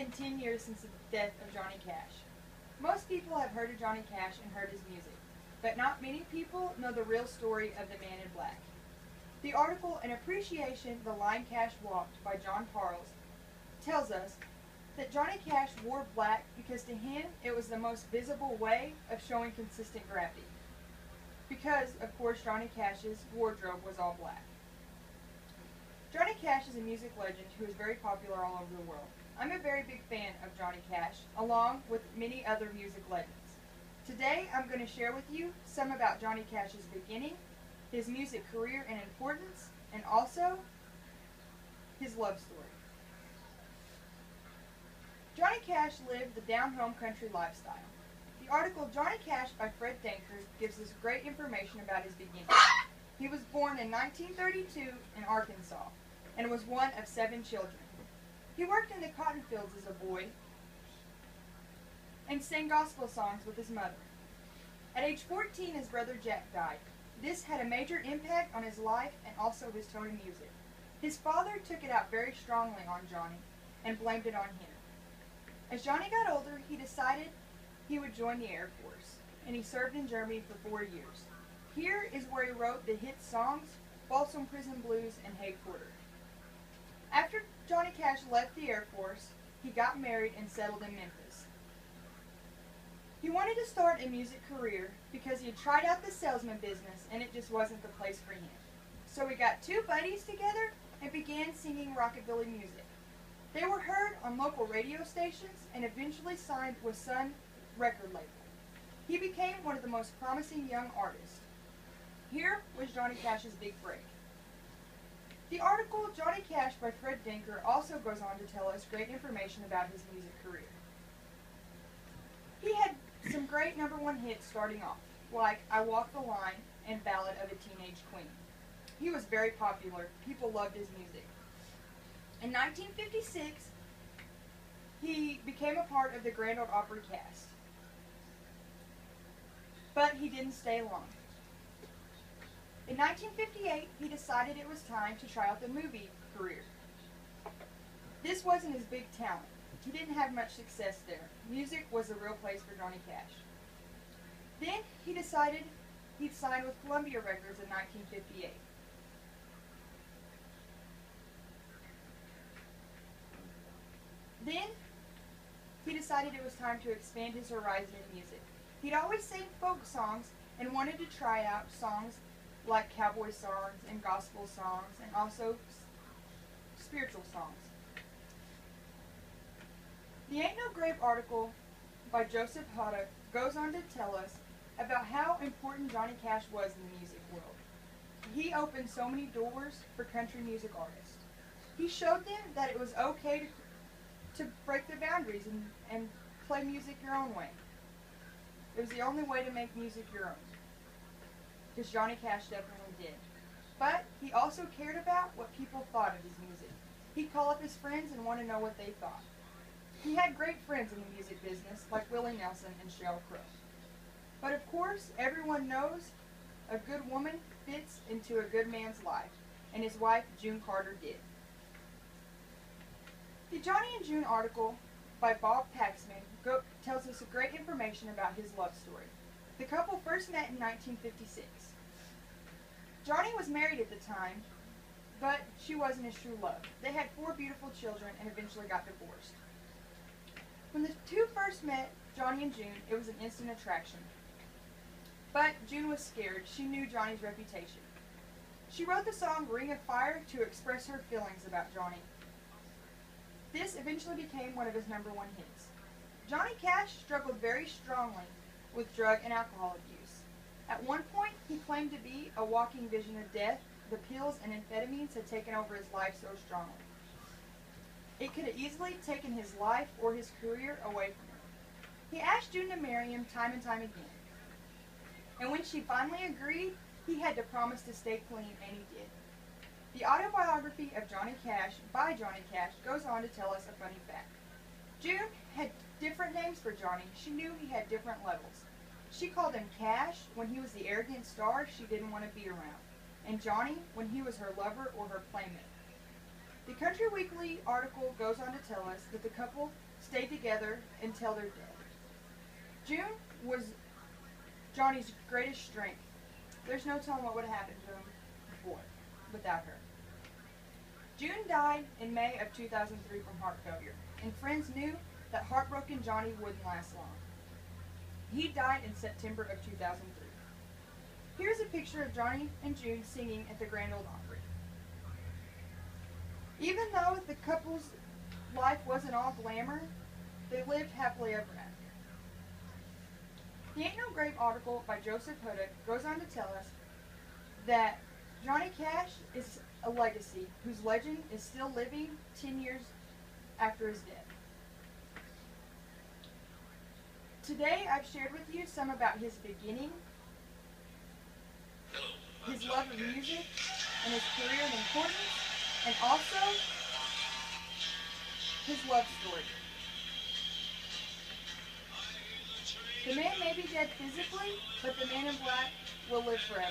been 10 years since the death of Johnny Cash. Most people have heard of Johnny Cash and heard his music, but not many people know the real story of the Man in Black. The article An Appreciation the Line Cash Walked by John Parles tells us that Johnny Cash wore black because to him it was the most visible way of showing consistent gravity. Because, of course, Johnny Cash's wardrobe was all black. Johnny Cash is a music legend who is very popular all over the world. I'm a very big fan of Johnny Cash, along with many other music legends. Today, I'm going to share with you some about Johnny Cash's beginning, his music career and importance, and also his love story. Johnny Cash lived the down-home country lifestyle. The article Johnny Cash by Fred Denker gives us great information about his beginning. He was born in 1932 in Arkansas and was one of 7 children. He worked in the cotton fields as a boy and sang gospel songs with his mother. At age 14, his brother Jack died. This had a major impact on his life and also his tone of music. His father took it out very strongly on Johnny and blamed it on him. As Johnny got older, he decided he would join the Air Force, and he served in Germany for 4 years. Here is where he wrote the hit songs Folsom Prison Blues and Hey Porter. After Johnny Cash left the Air Force, he got married and settled in Memphis. He wanted to start a music career because he had tried out the salesman business and it just wasn't the place for him. So he got 2 buddies together and began singing rockabilly music. They were heard on local radio stations and eventually signed with Sun record label. He became one of the most promising young artists. Here was Johnny Cash's big break. The article Johnny Cash by Fred Denker also goes on to tell us great information about his music career. He had some great #1 hits starting off, like I Walk the Line and Ballad of a Teenage Queen. He was very popular. People loved his music. In 1956, he became a part of the Grand Ole Opry cast. But he didn't stay long. In 1958, he decided it was time to try out the movie career. This wasn't his big talent. He didn't have much success there. Music was the real place for Johnny Cash. Then he decided he'd sign with Columbia Records in 1958. Then he decided it was time to expand his horizon in music. He'd always sang folk songs and wanted to try out songs like cowboy songs and gospel songs and also spiritual songs. The Ain't No Grave article by Joseph Haddock goes on to tell us about how important Johnny Cash was in the music world. He opened so many doors for country music artists. He showed them that it was okay to break the boundaries and play music your own way. It was the only way to make music your own. Because Johnny Cash definitely did. But he also cared about what people thought of his music. He'd call up his friends and want to know what they thought. He had great friends in the music business, like Willie Nelson and Sheryl Crow. But of course, everyone knows a good woman fits into a good man's life, and his wife, June Carter, did. The Johnny and June article by Bob Paxman tells us great information about his love story. The couple first met in 1956. Johnny was married at the time, but she wasn't his true love. They had 4 beautiful children and eventually got divorced. When the 2 first met, Johnny and June, it was an instant attraction. But June was scared. She knew Johnny's reputation. She wrote the song Ring of Fire to express her feelings about Johnny. This eventually became one of his #1 hits. Johnny Cash struggled very strongly with drug and alcohol abuse. At one point, he claimed to be a walking vision of death. The pills and amphetamines had taken over his life so strongly. It could have easily taken his life or his career away from him. He asked June to marry him time and time again. And when she finally agreed, he had to promise to stay clean, and he did. The autobiography of Johnny Cash by Johnny Cash goes on to tell us a funny fact. June had different names for Johnny. She knew he had different levels. She called him Cash when he was the arrogant star she didn't want to be around, and Johnny when he was her lover or her playmate. The Country Weekly article goes on to tell us that the couple stayed together until their death. June was Johnny's greatest strength. There's no telling what would have happened to him without her. June died in May of 2003 from heart failure, and friends knew that heartbroken Johnny wouldn't last long. He died in September of 2003. Here's a picture of Johnny and June singing at the Grand Ole Opry. Even though the couple's life wasn't all glamour, they lived happily ever after. The Ain't No Grave article by Joseph Huddock goes on to tell us that Johnny Cash is a legacy whose legend is still living 10 years after his death. Today I've shared with you some about his beginning, his love of music, and his career and importance, and also his love story. The man may be dead physically, but the man in black will live forever.